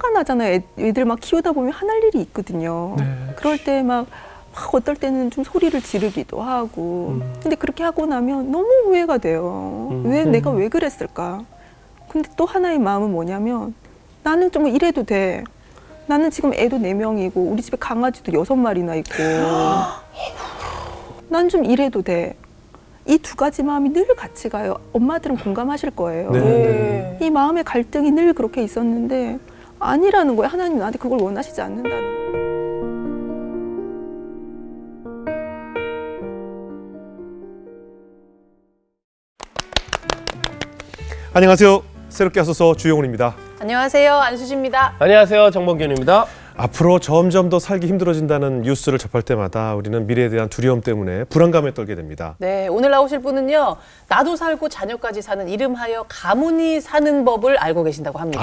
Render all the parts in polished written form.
화가 나잖아요. 애들 막 키우다 보면 화날 일이 있거든요. 네. 그럴 때 막 어떨 때는 좀 소리를 지르기도 하고 근데 그렇게 하고 나면 너무 후회가 돼요. 왜 내가 왜 그랬을까? 근데 또 하나의 마음은 뭐냐면 나는 좀 이래도 돼. 나는 지금 애도 4명이고 우리 집에 강아지도 6마리나 있고 난 좀 이래도 돼. 이 두 가지 마음이 늘 같이 가요. 엄마들은 공감하실 거예요. 네. 이 마음의 갈등이 늘 그렇게 있었는데 아니라는 거예요. 하나님 나한테 그걸 원하시지 않는다는 거예요. 안녕하세요. 새롭게 하소서 주영훈입니다. 안녕하세요. 안수지입니다. 안녕하세요. 정범균입니다. 앞으로 점점 더 살기 힘들어진다는 뉴스를 접할 때마다 우리는 미래에 대한 두려움 때문에 불안감에 떨게 됩니다. 네, 오늘 나오실 분은요. 나도 살고 자녀까지 사는 이름하여 가문이 사는 법을 알고 계신다고 합니다.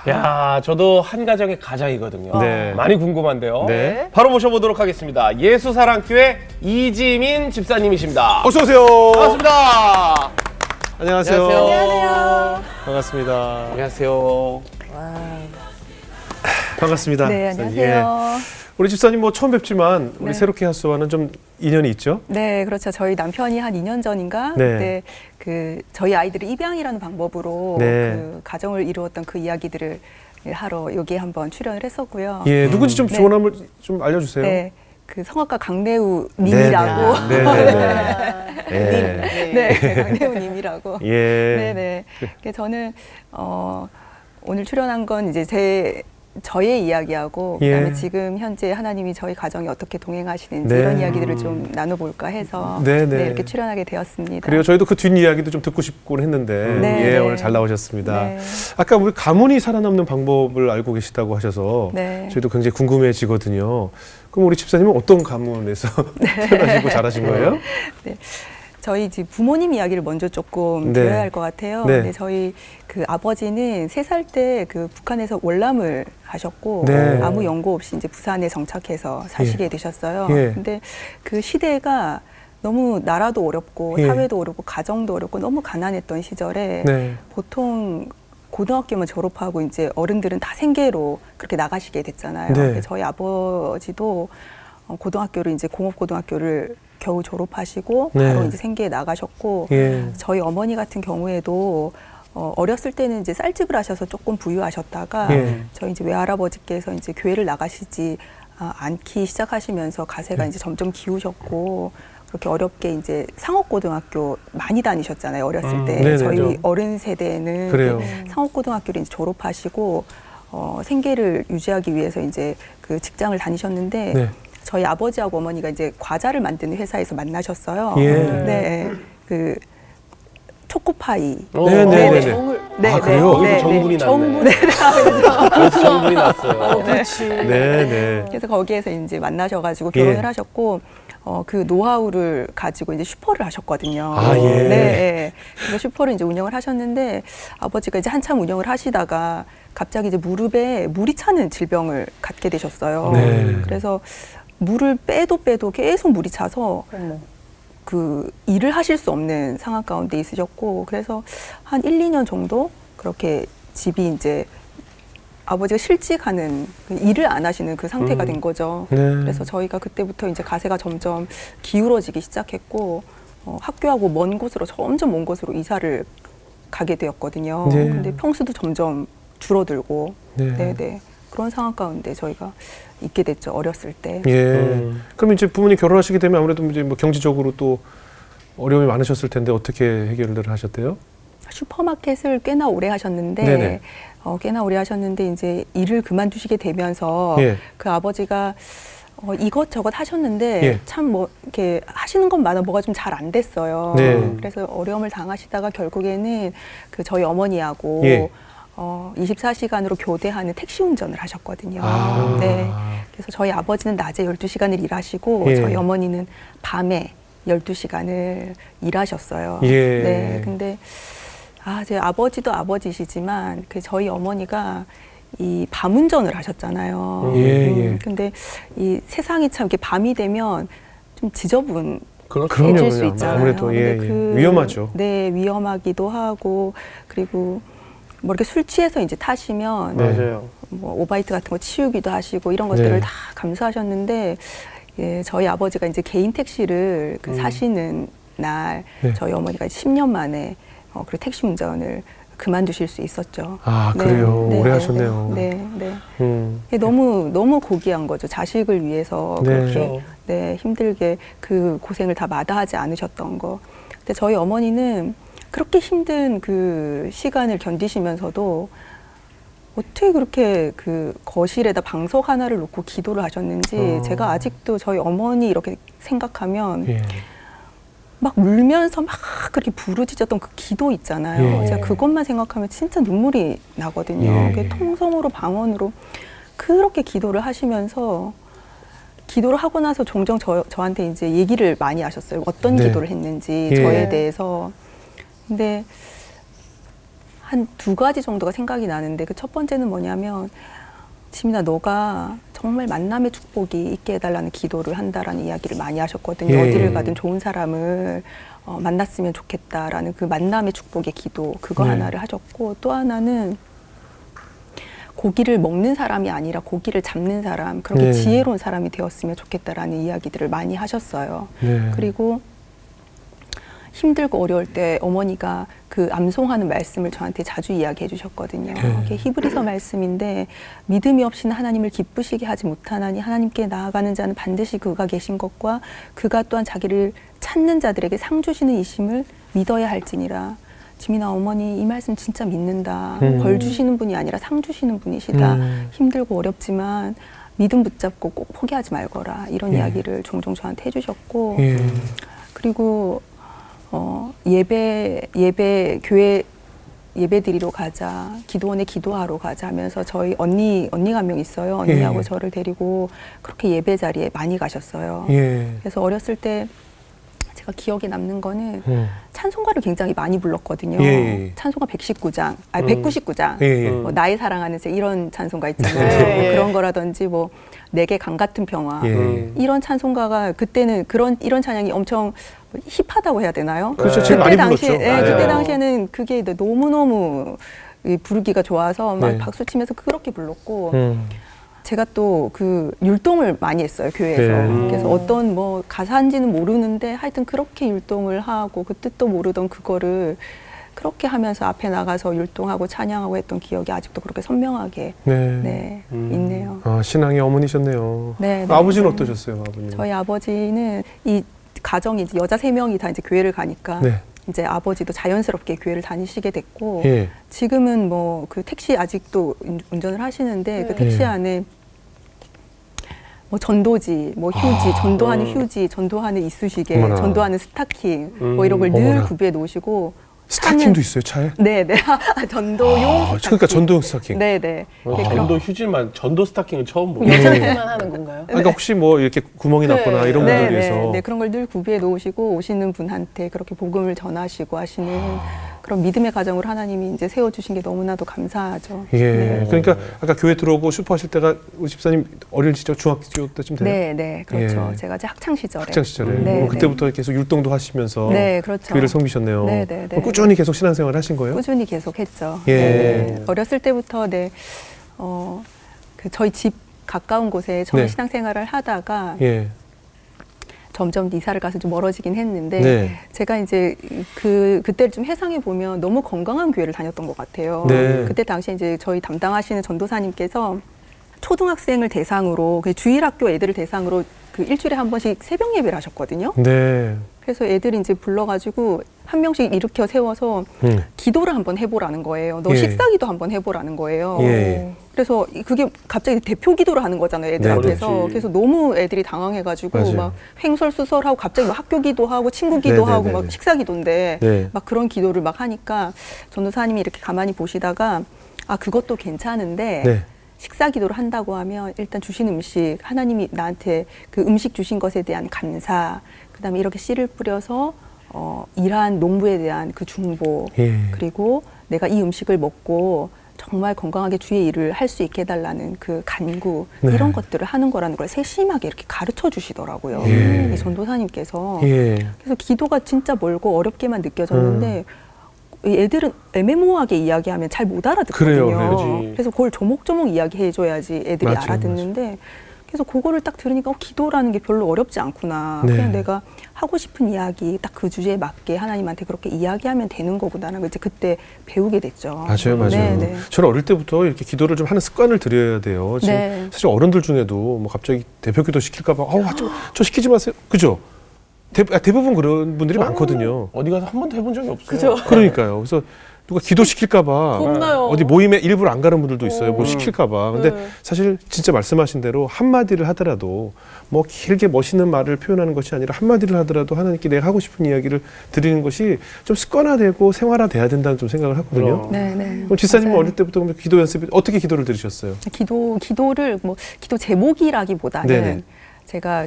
야, 저도 한 가정의 가장이거든요. 네. 많이 궁금한데요. 네. 바로 모셔보도록 하겠습니다. 예수사랑교회 이지민 집사님이십니다. 어서 오세요. 반갑습니다. 안녕하세요. 안녕하세요. 반갑습니다. 안녕하세요. 반갑습니다. 네, 안녕하세요. 우리 집사님 뭐 처음 뵙지만 우리 네. 새롭게 하소서와는 좀 인연이 있죠? 네, 그렇죠. 저희 남편이 한 2년 전인가 네. 그때 그 저희 아이들을 입양이라는 방법으로 네. 그 가정을 이루었던 그 이야기들을 하러 여기에 한번 출연을 했었고요. 예, 누군지 좀 네. 좋은함을 좀 알려주세요. 네, 그 성악가 강래우 님이라고. 네. 네, 강래우 님이라고. 예. 네네. 저는 오늘 출연한 건 이제 저의 이야기하고 예. 그다음에 지금 현재 하나님이 저희 가정에 어떻게 동행하시는지 네. 이런 이야기들을 좀 나눠볼까 해서 네, 네, 네. 이렇게 출연하게 되었습니다. 그래요. 저희도 그 뒷이야기도 좀 듣고 싶곤 했는데 네, 예, 네. 오늘 잘 나오셨습니다. 네. 아까 우리 가문이 살아남는 방법을 알고 계시다고 하셔서 네. 저희도 굉장히 궁금해지거든요. 그럼 우리 집사님은 어떤 가문에서 태어나시고 자라신 거예요? 네. 저희 집 부모님 이야기를 먼저 조금 네. 드려야 할 것 같아요. 네. 근데 저희 그 아버지는 3살 때 그 북한에서 월남을 하셨고 네. 아무 연고 없이 이제 부산에 정착해서 사시게 되셨어요. 예. 근데 그 시대가 너무 나라도 어렵고 예. 사회도 어렵고 가정도 어렵고 너무 가난했던 시절에 네. 보통 고등학교만 졸업하고 이제 어른들은 다 생계로 그렇게 나가시게 됐잖아요. 네. 근데 저희 아버지도 고등학교를 이제 공업고등학교를 겨우 졸업하시고 네. 바로 이제 생계에 나가셨고 예. 저희 어머니 같은 경우에도 어렸을 때는 이제 쌀집을 하셔서 조금 부유하셨다가 예. 저희 이제 외할아버지께서 이제 교회를 나가시지 않기 시작하시면서 가세가 이제 점점 기우셨고 그렇게 어렵게 이제 상업고등학교 많이 다니셨잖아요. 어렸을 때 네네, 저희 좀. 어른 세대는 그래요. 상업고등학교를 이제 졸업하시고 생계를 유지하기 위해서 이제 그 직장을 다니셨는데 네. 저희 아버지하고 어머니가 이제 과자를 만드는 회사에서 만나셨어요. 예. 네, 그 초코파이. 네네네. 네, 아, 그래요? 거기서 정분이 났네. 정분에 그래서 정분이 났어요. 그렇지. 네, 네. 그래서 거기에서 이제 만나셔가지고 결혼을 예. 하셨고 그 노하우를 가지고 이제 슈퍼를 하셨거든요. 아, 예. 네, 네. 그래서 슈퍼를 이제 운영을 하셨는데 아버지가 이제 한참 운영을 하시다가 갑자기 이제 무릎에 물이 차는 질병을 갖게 되셨어요. 네. 그래서 물을 빼도 계속 물이 차서 어머. 그 일을 하실 수 없는 상황 가운데 있으셨고 그래서 한 1, 2년 정도 그렇게 집이 이제 아버지가 실직하는 일을 안 하시는 그 상태가 된 거죠. 네. 그래서 저희가 그때부터 이제 가세가 점점 기울어지기 시작했고 학교하고 먼 곳으로 점점 먼 곳으로 이사를 가게 되었거든요. 네. 근데 평수도 점점 줄어들고 네. 네네 그런 상황 가운데 저희가 있게 됐죠. 어렸을 때. 예. 그럼 이제 부모님 결혼하시게 되면 아무래도 이제 뭐 경제적으로 또 어려움이 많으셨을 텐데 어떻게 해결을 하셨대요? 슈퍼마켓을 꽤나 오래 하셨는데 네네. 꽤나 오래 하셨는데 이제 일을 그만두시게 되면서 예. 그 아버지가 이것저것 하셨는데 예. 참 뭐 이렇게 하시는 것마다 뭐가 좀 잘 안 됐어요. 네. 그래서 어려움을 당하시다가 결국에는 그 저희 어머니하고 예. 24시간으로 교대하는 택시 운전을 하셨거든요. 아. 네. 그래서 저희 아버지는 낮에 12시간을 일하시고 예. 저희 어머니는 밤에 12시간을 일하셨어요. 예. 네. 근데 제 아버지도 아버지시지만 그 저희 어머니가 이 밤운전을 하셨잖아요. 예. 근데 이 세상이 참 이렇게 밤이 되면 좀 지저분 그럼요, 해질 수 그럼요. 있잖아요. 아무래도 근데 위험하죠. 네, 위험하기도 하고 그리고 뭐 이렇게 술 취해서 이제 타시면 네. 맞아요. 뭐 오바이트 같은 거 치우기도 하시고 이런 것들을 네. 다 감수하셨는데 예, 저희 아버지가 이제 개인 택시를 그 사시는 날 네. 저희 어머니가 10년 만에 그 택시 운전을 그만두실 수 있었죠. 아, 그래요? 오래 하셨네요. 네, 네. 음. 이게 너무 고귀한 거죠. 자식을 위해서 네. 그렇게 그렇죠. 네, 힘들게 그 고생을 다 마다하지 않으셨던 거. 근데 저희 어머니는 그렇게 힘든 그 시간을 견디시면서도 어떻게 그렇게 그 거실에다 방석 하나를 놓고 기도를 하셨는지 제가 아직도 저희 어머니 이렇게 생각하면 예. 막 울면서 막 그렇게 부르짖었던 그 기도 있잖아요. 예. 제가 그것만 생각하면 진짜 눈물이 나거든요. 예. 그게 통성으로 방언으로 그렇게 기도를 하시면서 기도를 하고 나서 종종 저한테 이제 얘기를 많이 하셨어요. 어떤 네. 기도를 했는지 예. 저에 대해서. 근데 한 두 가지 정도가 생각이 나는데 그 첫 번째는 뭐냐면 지민아 너가 정말 만남의 축복이 있게 해달라는 기도를 한다라는 이야기를 많이 하셨거든요. 예. 어디를 가든 좋은 사람을 만났으면 좋겠다라는 그 만남의 축복의 기도 그거 네. 하나를 하셨고 또 하나는 고기를 먹는 사람이 아니라 고기를 잡는 사람 그렇게 네. 지혜로운 사람이 되었으면 좋겠다라는 이야기들을 많이 하셨어요. 네. 그리고 힘들고 어려울 때 어머니가 그 암송하는 말씀을 저한테 자주 이야기해 주셨거든요. 그게 히브리서 말씀인데 믿음이 없이는 하나님을 기쁘시게 하지 못하나니 하나님께 나아가는 자는 반드시 그가 계신 것과 그가 또한 자기를 찾는 자들에게 상 주시는 이심을 믿어야 할지니라. 지민아 어머니 이 말씀 진짜 믿는다. 벌 주시는 분이 아니라 상 주시는 분이시다. 힘들고 어렵지만 믿음 붙잡고 꼭 포기하지 말거라. 이런 예. 이야기를 종종 저한테 해주셨고 예. 그리고 예배 교회 예배 드리러 가자 기도원에 기도하러 가자 하면서 저희 언니가 한 명 있어요. 언니하고 예. 저를 데리고 그렇게 예배 자리에 많이 가셨어요. 예. 그래서 어렸을 때 제가 기억에 남는 거는 음. 찬송가를 굉장히 많이 불렀거든요. 예. 찬송가 119장, 아니 199장. 예. 뭐 나의 사랑하는 새 이런 찬송가 있잖아요. 네, 뭐 예. 그런 거라든지 뭐 내게 강 같은 평화. 예. 이런 찬송가가 그때는 이런 찬양이 엄청 힙하다고 해야 되나요? 그렇죠. 제일 많이 불렀죠. 네, 맞아요. 그때 당시에는 그게 너무너무 부르기가 좋아서 막 네. 박수 치면서 그렇게 불렀고 음. 제가 또 그 율동을 많이 했어요 교회에서. 네. 그래서 어떤 뭐 가사인지는 모르는데 하여튼 그렇게 율동을 하고 그 뜻도 모르던 그거를 그렇게 하면서 앞에 나가서 율동하고 찬양하고 했던 기억이 아직도 그렇게 선명하게 네. 있네요. 아, 신앙의 어머니셨네요. 네, 네. 아버지는 어떠셨어요, 아버님? 저희 아버지는 이 가정이 이제 여자 3명이 다 이제 교회를 가니까 네. 이제 아버지도 자연스럽게 교회를 다니시게 됐고 예. 지금은 뭐 그 택시 아직도 운전을 하시는데 그 택시 예. 안에 뭐 전도지, 뭐 휴지, 전도하는 휴지, 전도하는 이쑤시개, 어머나. 전도하는 스타킹 뭐 이런 걸 늘 어머나. 구비해 놓으시고 스타킹도 있어요, 차에? 네네 전도용 아, 스타킹. 그러니까 전도용 스타킹. 네네. 전도 휴지만 전도 스타킹은 처음 보고. 여자들만 하는 건가요? 아, 그러니까 혹시 뭐 이렇게 구멍이 났거나 이런 네, 분들 위해서. 네, 그런 걸 늘 구비해 놓으시고 오시는 분한테 그렇게 복음을 전하시고 하시는 그런 믿음의 가정을 하나님이 이제 세워주신 게 너무나도 감사하죠. 예. 네. 그러니까 아까 교회 들어오고 슈퍼하실 때가 우리 집사님 어릴 시절 중학교 때쯤 돼요? 네, 네, 그렇죠. 예. 제가 이제 학창 시절에. 학창 시절에. 네, 그때부터 계속 율동도 하시면서 네, 그렇죠. 교회를 섬기셨네요. 네, 네, 네. 꾸준히 계속 신앙생활 하신 거예요? 꾸준히 계속했죠. 예. 네. 어렸을 때부터 그 저희 집 가까운 곳에 처음 네. 신앙생활을 하다가 예. 점점 이사를 가서 좀 멀어지긴 했는데 네. 제가 이제 그때를 좀 회상해 보면 너무 건강한 교회를 다녔던 것 같아요. 네. 그때 당시에 이제 저희 담당하시는 전도사님께서 초등학생을 대상으로 그 주일학교 애들을 대상으로 그 일주일에 한 번씩 새벽 예배를 하셨거든요. 네. 그래서 애들이 이제 불러가지고 한 명씩 일으켜 세워서 기도를 한번 해보라는 거예요. 너 예. 식사기도 한번 해보라는 거예요. 예. 그래서 그게 갑자기 대표 기도를 하는 거잖아요, 애들 네, 앞에서. 그렇지. 그래서 너무 애들이 당황해가지고 맞아요. 막 횡설수설하고 갑자기 막 학교 기도하고 친구 기도하고 네, 네, 막 네. 식사 기도인데 네. 막 그런 기도를 막 하니까 전도사님이 이렇게 가만히 보시다가 아 그것도 괜찮은데 네. 식사 기도를 한다고 하면 일단 주신 음식 하나님이 나한테 그 음식 주신 것에 대한 감사 그다음에 이렇게 씨를 뿌려서 일한 농부에 대한 그 중보 예. 그리고 내가 이 음식을 먹고 정말 건강하게 주의 일을 할 수 있게 해달라는 그 간구 네. 이런 것들을 하는 거라는 걸 세심하게 이렇게 가르쳐 주시더라고요. 예. 이 전도사님께서. 예. 그래서 기도가 진짜 멀고 어렵게만 느껴졌는데 이 애들은 애매모호하게 이야기하면 잘 못 알아듣거든요. 그래요, 그러지. 그래서 그걸 조목조목 이야기해줘야지 애들이 맞아요, 알아듣는데 그래서 그거를 딱 들으니까 기도라는 게 별로 어렵지 않구나. 네. 그냥 내가 하고 싶은 이야기 딱 그 주제에 맞게 하나님한테 그렇게 이야기하면 되는 거구나라는 걸 이제 그때 배우게 됐죠. 맞아요, 맞아요. 네, 네. 저는 어릴 때부터 이렇게 기도를 좀 하는 습관을 들여야 돼요. 지금 네. 사실 어른들 중에도 뭐 갑자기 대표 기도 시킬까봐, 저 시키지 마세요. 그죠? 대부분 그런 분들이 많거든요. 어디 가서 한 번도 해본 적이 없어요. 그죠? 그러니까요. 그래서 누가 기도 시킬까봐 겁나요. 어디 모임에 일부러 안 가는 분들도 있어요. 뭐 시킬까봐. 근데 네. 사실 진짜 말씀하신 대로 한마디를 하더라도 뭐 길게 멋있는 말을 표현하는 것이 아니라 한마디를 하더라도 하나님께 내가 하고 싶은 이야기를 드리는 것이 좀 습관화되고 생활화돼야 된다는 좀 생각을 하거든요. 그럼. 네, 네. 그럼 지사님은 맞아요. 어릴 때부터 그러면 기도 연습 어떻게 기도를 들으셨어요? 기도를 뭐 기도 제목이라기보다는 네네. 제가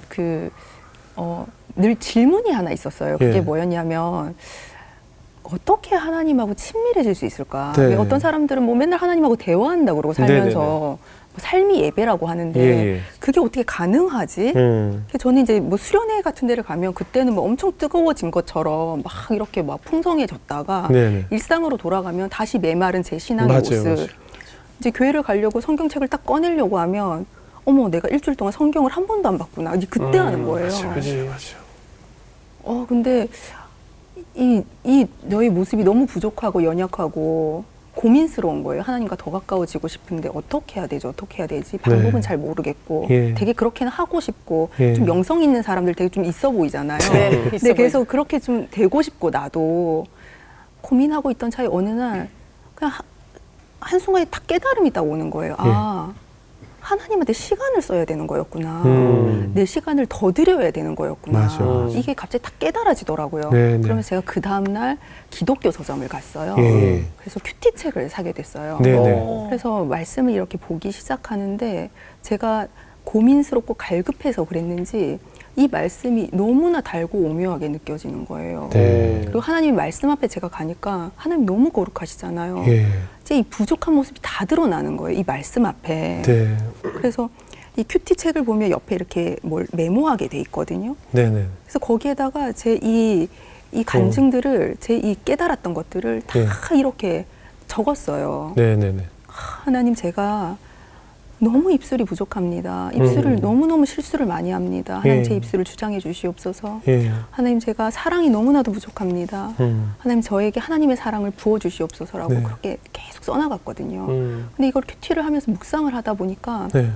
늘 질문이 하나 있었어요. 그게 예. 뭐였냐면 어떻게 하나님하고 친밀해질 수 있을까? 네. 왜 어떤 사람들은 뭐 맨날 하나님하고 대화한다고 그러고 살면서 네네네. 뭐 삶이 예배라고 하는데 예. 그게 어떻게 가능하지? 그래서 저는 이제 뭐 수련회 같은 데를 가면 그때는 뭐 엄청 뜨거워진 것처럼 막 이렇게 막 풍성해졌다가 네네. 일상으로 돌아가면 다시 메마른 제 신앙의 맞아요, 모습. 맞아요. 이제 교회를 가려고 성경책을 딱 꺼내려고 하면 어머 내가 일주일 동안 성경을 한 번도 안 봤구나. 이제 그때 하는 거예요. 그치. 맞아요. 근데 이 너의 모습이 너무 부족하고 연약하고 고민스러운 거예요. 하나님과 더 가까워지고 싶은데 어떻게 해야 되지? 어떻게 해야 되지? 방법은 네. 잘 모르겠고 예. 되게 그렇게는 하고 싶고 예. 좀 영성 있는 사람들 되게 좀 있어 보이잖아요. 네, 네, 있어 그래서 그렇게 좀 되고 싶고 나도 고민하고 있던 차에 어느 날 그냥 한순간에 딱 깨달음이 딱 오는 거예요. 아, 하나님한테 시간을 써야 되는 거였구나. 내 시간을 더 드려야 되는 거였구나. 맞아요. 이게 갑자기 딱 깨달아지더라고요. 네, 네. 그러면서 제가 그 다음날 기독교 서점을 갔어요. 예. 그래서 큐티 책을 사게 됐어요. 네네. 그래서 말씀을 이렇게 보기 시작하는데 제가 고민스럽고 갈급해서 그랬는지 이 말씀이 너무나 달고 오묘하게 느껴지는 거예요. 네. 그리고 하나님 말씀 앞에 제가 가니까 하나님 너무 거룩하시잖아요. 예. 이제 이 부족한 모습이 다 드러나는 거예요. 이 말씀 앞에. 네. 그래서 이 큐티 책을 보면 옆에 이렇게 뭘 메모하게 돼 있거든요. 네네. 그래서 거기에다가 제 이 간증들을 제 이 깨달았던 것들을 다 이렇게 적었어요. 네네네. 하나님 제가 너무 입술이 부족합니다. 입술을 너무너무 실수를 많이 합니다. 하나님 예. 제 입술을 주장해 주시옵소서. 예. 하나님 제가 사랑이 너무나도 부족합니다. 하나님 저에게 하나님의 사랑을 부어 주시옵소서라고 네. 그렇게 계속 써나갔거든요. 근데 이걸 큐티를 하면서 묵상을 하다 보니까 네.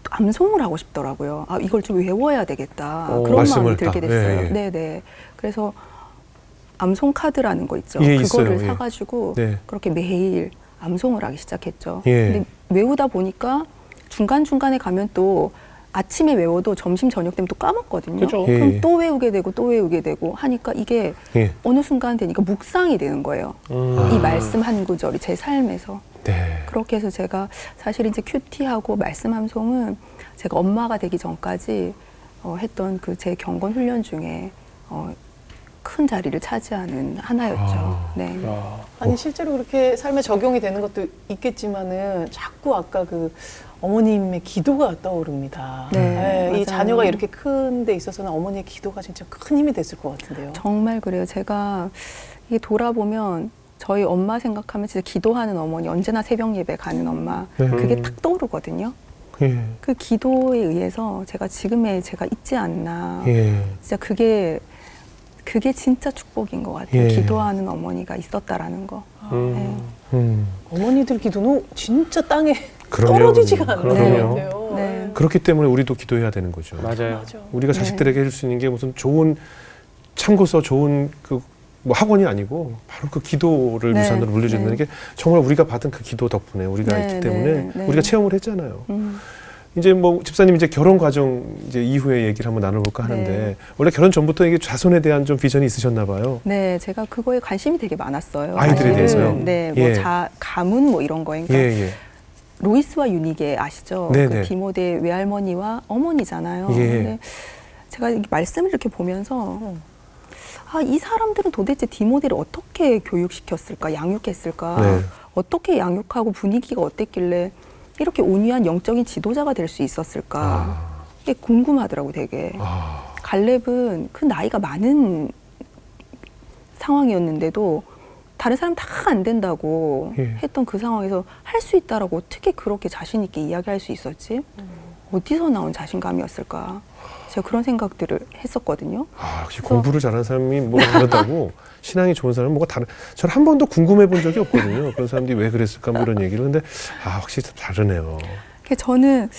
암송을 하고 싶더라고요. 아 이걸 좀 외워야 되겠다. 오, 그런 말씀을 마음이 들게 딱. 됐어요. 예, 예. 네네. 그래서 암송 카드라는 거 있죠. 예, 그거를 있어요. 예. 사가지고 네. 그렇게 매일 암송을 하기 시작했죠. 예. 근데 외우다 보니까 중간중간에 가면 또 아침에 외워도 점심 저녁 되면 또 까먹거든요. 그죠. 예. 그럼 또 외우게 되고 또 외우게 되고 하니까 이게 예. 어느 순간 되니까 묵상이 되는 거예요. 이 말씀 한 구절이 제 삶에서. 네. 그렇게 해서 제가 사실 이제 큐티하고 말씀 암송은 제가 엄마가 되기 전까지 했던 그 제 경건 훈련 중에 큰 자리를 차지하는 하나였죠. 네. 아니 실제로 그렇게 삶에 적용이 되는 것도 있겠지만은 자꾸 아까 그 어머님의 기도가 떠오릅니다. 네, 이 맞아요. 자녀가 이렇게 큰 데 있어서는 어머니의 기도가 진짜 큰 힘이 됐을 것 같은데요. 정말 그래요. 제가 이게 돌아보면 저희 엄마 생각하면 진짜 기도하는 어머니, 언제나 새벽 예배 가는 엄마, 네. 그게 딱 떠오르거든요. 예. 그 기도에 의해서 제가 지금의 제가 있지 않나. 예. 진짜 그게 진짜 축복인 것 같아요. 예. 기도하는 어머니가 있었다라는 거. 네. 어머니들 기도는 진짜 땅에 그럼요, 떨어지지가 않는 것 그럼요. 같아요. 네. 그렇기 때문에 우리도 기도해야 되는 거죠. 맞아요. 맞아. 우리가 자식들에게 해줄 수 있는 게 무슨 좋은 참고서 좋은 그 뭐 학원이 아니고 바로 그 기도를 네. 유산으로 물려주는 네. 게 정말 우리가 받은 그 기도 덕분에 우리가 네, 있기 때문에 네, 네. 우리가 체험을 했잖아요. 이제 뭐 집사님 이제 결혼 과정 이제 이후에 얘기를 한번 나눠볼까 하는데 네. 원래 결혼 전부터 이게 자손에 대한 좀 비전이 있으셨나 봐요. 네, 제가 그거에 관심이 되게 많았어요. 아이들에 사실은. 대해서요? 네, 예. 가문 뭐 이런 거니까. 예. 로이스와 유니게 아시죠? 네네. 그 디모데 외할머니와 어머니잖아요. 예. 근데 제가 이 말씀을 이렇게 보면서 이 사람들은 도대체 디모데를 어떻게 교육시켰을까, 양육했을까, 네. 어떻게 양육하고 분위기가 어땠길래 이렇게 온유한 영적인 지도자가 될 수 있었을까. 이게 궁금하더라고 되게. 갈렙은 그 나이가 많은 상황이었는데도 다른 사람 다 안 된다고 예. 했던 그 상황에서 할 수 있다라고 어떻게 그렇게 자신 있게 이야기할 수 있었지? 어디서 나온 자신감이었을까? 제가 그런 생각들을 했었거든요. 아, 역시 그래서- 공부를 잘하는 사람이 뭐가 다르다고 신앙이 좋은 사람은 뭐가 다른. 저는 한 번도 궁금해 본 적이 없거든요. 그런 사람들이 왜 그랬을까 뭐 이런 얘기를. 근데 확실히 좀 다르네요. 그래서 저는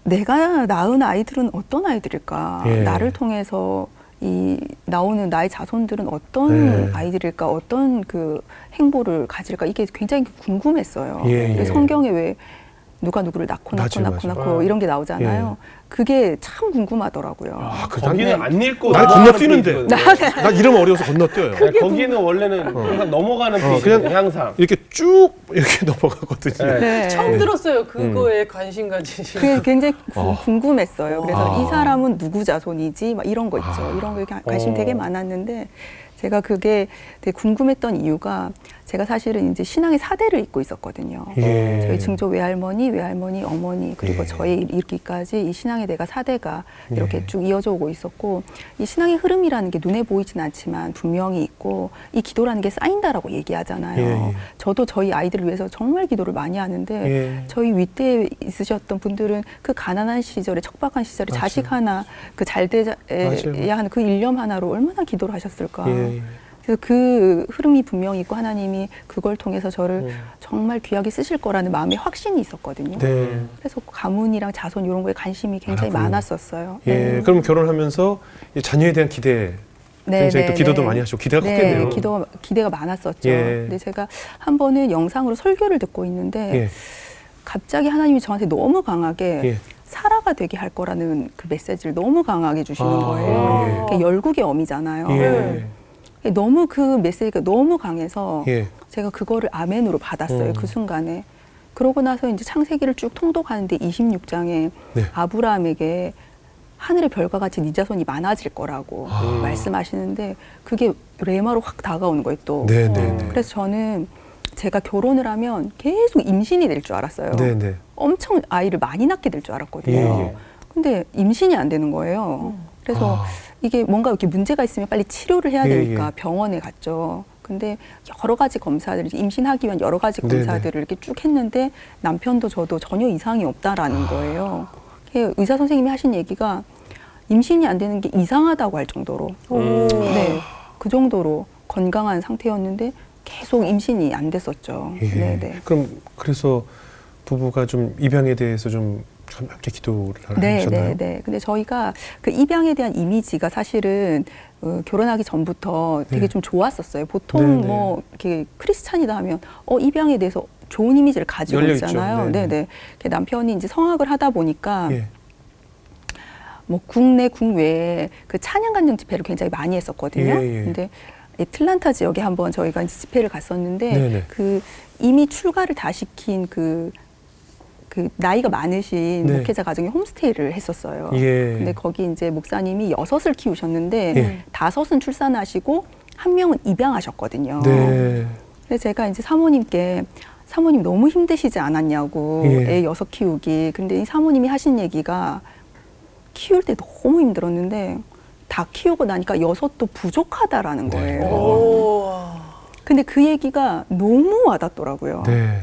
내가 낳은 아이들은 어떤 아이들일까? 예. 나를 통해서 이 나오는 나의 자손들은 어떤 네. 아이들일까? 어떤 그 행보를 가질까? 이게 굉장히 궁금했어요. 예, 근데 예. 성경에 왜 누가 누구를 낳고 맞아요. 이런 게 나오잖아요. 그게 참 궁금하더라고요. 아, 거기는 안 읽고 난 넘어가는 건너뛰는데. 페이지거든요. 난 이름 어려워서 건너뛰어요. 네, 거기는 원래는 항상 넘어가는 그냥- 페이지거든요. 항상. 이렇게 쭉 이렇게 넘어가거든요. 네. 네. 처음 들었어요. 그거에 관심 가지신. 그게 굉장히 어. 궁금했어요. 그래서 아. 이 사람은 누구 자손이지? 막 이런 거 있죠. 아. 이런 거 관심 되게 많았는데 제가 그게 되게 궁금했던 이유가 제가 사실은 이제 신앙의 4대를 잇고 있었거든요. 예. 저희 증조 외할머니, 어머니 그리고 예. 저희 이르기까지 이 신앙의 대가 4대가 이렇게 예. 쭉 이어져 오고 있었고 이 신앙의 흐름이라는 게 눈에 보이진 않지만 분명히 있고 이 기도라는 게 쌓인다라고 얘기하잖아요. 예. 저도 저희 아이들을 위해서 정말 기도를 많이 하는데 예. 저희 윗대에 있으셨던 분들은 그 가난한 시절에 척박한 시절에 맞아요. 자식 하나 그 잘 돼야 맞아요. 하는 그 일념 하나로 얼마나 기도를 하셨을까. 예. 그래서 그 흐름이 분명히 있고 하나님이 그걸 통해서 저를 정말 귀하게 쓰실 거라는 마음의 확신이 있었거든요. 네. 그래서 가문이랑 자손 이런 거에 관심이 굉장히 많았군요. 많았었어요. 예. 그럼 결혼하면서 이 자녀에 대한 기대 굉장히 또 기도도 많이 하시고 기대가 컸겠네요. 기대가 많았었죠. 예. 근데 제가 한 번은 영상으로 설교를 듣고 있는데 예. 갑자기 하나님이 저한테 너무 강하게 예. 사라가 되게 할 거라는 그 메시지를 너무 강하게 주시는 아, 거예요. 예. 그게 열국의 어미잖아요. 예. 너무 그 메시지가 너무 강해서 예. 제가 그거를 아멘으로 받았어요. 음. 그 순간에. 그러고 나서 이제 창세기를 쭉 통독하는데 26장에 네. 아브라함에게 하늘의 별과 같이 네 자손이 많아질 거라고 말씀하시는데 그게 레마로 확 다가오는 거예요 또. 네, 네, 네. 그래서 저는 제가 결혼을 하면 계속 임신이 될 줄 알았어요. 네, 네. 엄청 아이를 많이 낳게 될 줄 알았거든요. 예, 예. 근데 임신이 안 되는 거예요. 그래서 아. 이게 뭔가 이렇게 문제가 있으면 빨리 치료를 해야 예, 되니까 예. 병원에 갔죠. 근데 여러 가지 검사들, 임신하기 위한 여러 가지 네네. 검사들을 이렇게 쭉 했는데 남편도 저도 전혀 이상이 없다라는 거예요. 의사 선생님이 하신 얘기가 임신이 안 되는 게 이상하다고 할 정도로, 네, 그 정도로 건강한 상태였는데 계속 임신이 안 됐었죠. 예. 네, 네. 그럼 그래서 부부가 좀 입양에 대해서 좀 함께 기도를 네, 하셨나요? 네, 네. 근데 저희가 그 입양에 대한 이미지가 사실은 결혼하기 전부터 되게 네. 좀 좋았었어요. 보통 네, 네. 뭐 이렇게 크리스찬이다 하면 입양에 대해서 좋은 이미지를 가지고 열려 있죠. 있잖아요. 네, 네, 네. 네. 그 남편이 이제 성악을 하다 보니까 예. 뭐 국내 국외에 그 찬양 간증 집회를 굉장히 많이 했었거든요. 예, 예. 근데 애틀란타 지역에 한번 저희가 이제 집회를 갔었는데 네네. 그 이미 출가를 다 시킨 그 나이가 많으신 네. 목회자 가정에 홈스테이를 했었어요. 예. 근데 거기 이제 목사님이 6을 키우셨는데 예. 5은 출산하시고 1명은 입양하셨거든요. 네. 근데 제가 이제 사모님께 사모님 너무 힘드시지 않았냐고 예. 애 6 키우기. 근데 이 사모님이 하신 얘기가 키울 때 너무 힘들었는데 다 키우고 나니까 6도 부족하다라는 네. 거예요. 오. 근데 그 얘기가 너무 와닿더라고요. 네.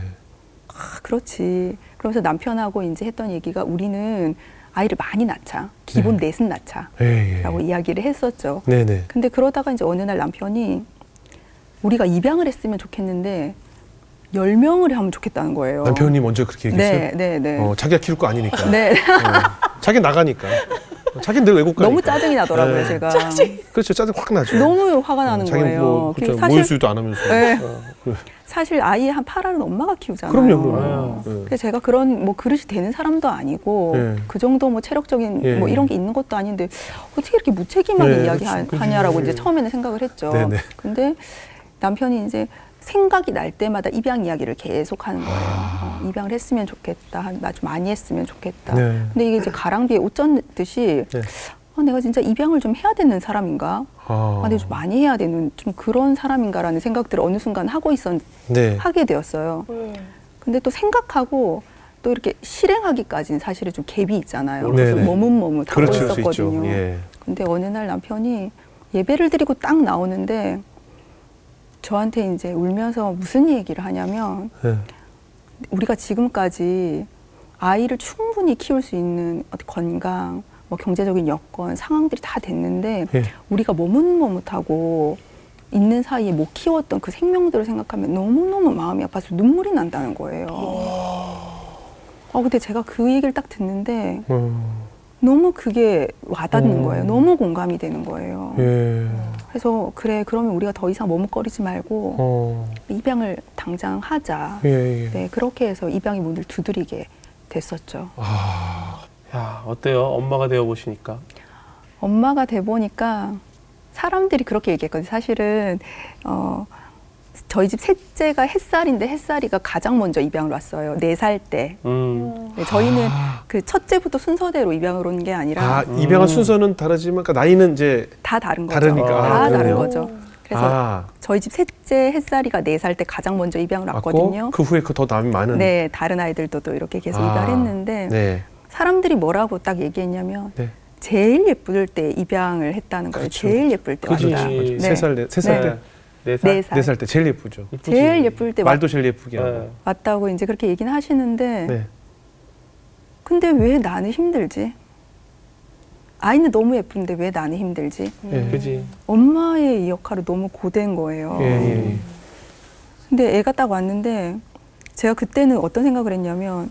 아, 그렇지. 그러면서 남편하고 이제 했던 얘기가 우리는 아이를 많이 낳자. 기본 네. 넷은 낳자. 예, 예. 라고 이야기를 했었죠. 네네. 근데 그러다가 이제 어느 날 남편이 우리가 입양을 했으면 좋겠는데 10명을 하면 좋겠다는 거예요. 남편이 먼저 그렇게 얘기했어요? 네, 네, 네. 자기가 키울 거 아니니까. 네. 자기 나가니까. 자기는 늘 외국 가니까. 너무 짜증이 나더라고요, 네. 제가. 그렇죠. 짜증 확 나죠. 너무 화가 나는 자기는 거예요. 뭐, 그리고 그렇죠. 모일 수도 안 하면서. 네. 그- 사실 아이 한 8알은 엄마가 키우잖아요. 그럼요. 네. 그래서 제가 그런 뭐 그릇이 되는 사람도 아니고 네. 그 정도 뭐 체력적인 예. 뭐 이런 게 있는 것도 아닌데 어떻게 이렇게 무책임하게 네, 이야기하냐라고 그치. 이제 처음에는 생각을 했죠. 네네. 근데 남편이 이제 생각이 날 때마다 입양 이야기를 계속 하는 거예요. 입양을 했으면 좋겠다. 나 좀 많이 했으면 좋겠다. 네. 근데 이게 이제 가랑비에 옷 젖듯이 네. 내가 진짜 입양을 좀 해야 되는 사람인가? 아, 내가 좀 많이 해야 되는 좀 그런 사람인가라는 생각들을 어느 순간 네. 하게 되었어요. 근데 또 생각하고 또 이렇게 실행하기까지는 사실은 좀 갭이 있잖아요. 그래서 네네. 머뭇머뭇하고 그렇죠. 수 있죠. 있었거든요. 예. 근데 어느 날 남편이 예배를 드리고 딱 나오는데 저한테 이제 울면서 무슨 얘기를 하냐면 네. 우리가 지금까지 아이를 충분히 키울 수 있는 어떤 건강, 뭐 경제적인 여건, 상황들이 다 됐는데 예. 우리가 머뭇머뭇하고 있는 사이에 못 키웠던 그 생명들을 생각하면 너무너무 마음이 아파서 눈물이 난다는 거예요. 근데 제가 그 얘기를 딱 듣는데 너무 그게 와닿는 거예요. 너무 공감이 되는 거예요. 예. 그래서 그래, 그러면 우리가 더 이상 머뭇거리지 말고 입양을 당장 하자. 예, 예. 네, 그렇게 해서 입양의 문을 두드리게 됐었죠. 야, 어때요? 엄마가 되어 보시니까. 엄마가 돼 보니까 사람들이 그렇게 얘기했거든요. 사실은 저희 집 셋째가 햇살인데 햇살이가 가장 먼저 입양을 왔어요. 4살 때. 네, 저희는 그 첫째부터 순서대로 입양을 온 게 아니라 입양한 순서는 다르지만 그러니까 나이는 이제 다 다른 거죠. 다르니까. 다 아, 다른 그래요? 거죠. 그래서 저희 집 셋째 햇살이가 4살 때 가장 먼저 입양을 왔거든요. 맞고 그 후에 그 더 남이 많은. 네, 다른 아이들도 또 이렇게 계속 입양했는데 네. 사람들이 뭐라고 딱 얘기했냐면 네. 제일 예쁠 때 입양을 했다는 거예요. 그렇죠. 제일 예쁠 때 그지. 왔다. 네. 세 살 때. 네 살. 4살. 4살 때 제일 예쁘죠. 이쁘지. 제일 예쁠 때 말도 제일 예쁘게 하고. 네. 왔다고 이제 그렇게 얘기는 하시는데 네. 근데 왜 나는 힘들지? 아이는 너무 예쁜데 왜 나는 힘들지? 예. 그지. 엄마의 이 역할이 너무 고된 거예요. 예, 예, 예. 근데 애가 딱 왔는데 제가 그때는 어떤 생각을 했냐면